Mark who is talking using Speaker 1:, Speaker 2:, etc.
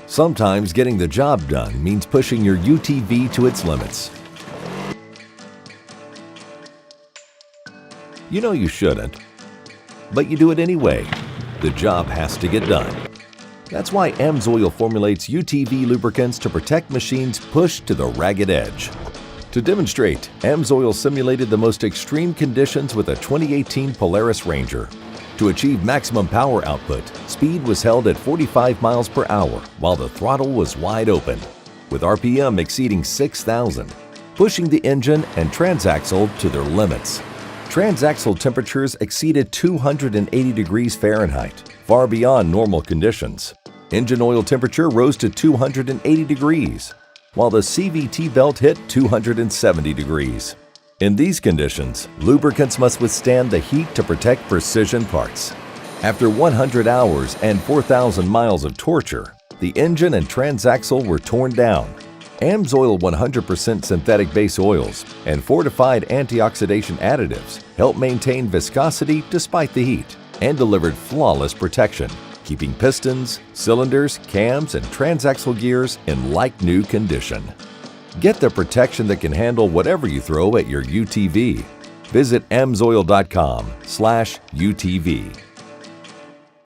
Speaker 1: Sometimes getting the job done means pushing your UTV to its limits. You know you shouldn't, but you do it anyway. The job has to get done. That's why AMSOIL formulates UTV lubricants to protect machines pushed to the ragged edge. To demonstrate, AMSOIL simulated the most extreme conditions with a 2018 Polaris Ranger. To achieve maximum power output, speed was held at 45 miles per hour while the throttle was wide open, with RPM exceeding 6,000, pushing the engine and transaxle to their limits. Transaxle temperatures exceeded 280 degrees Fahrenheit, far beyond normal conditions. Engine oil temperature rose to 280 degrees, while the CVT belt hit 270 degrees. In these conditions, lubricants must withstand the heat to protect precision parts. After 100 hours and 4,000 miles of torture, the engine and transaxle were torn down. AMSOIL 100% synthetic base oils and fortified antioxidant additives help maintain viscosity despite the heat and delivered flawless protection, keeping pistons, cylinders, cams, and transaxle gears in like-new condition. Get the protection that can handle whatever you throw at your UTV. Visit amsoil.com/UTV.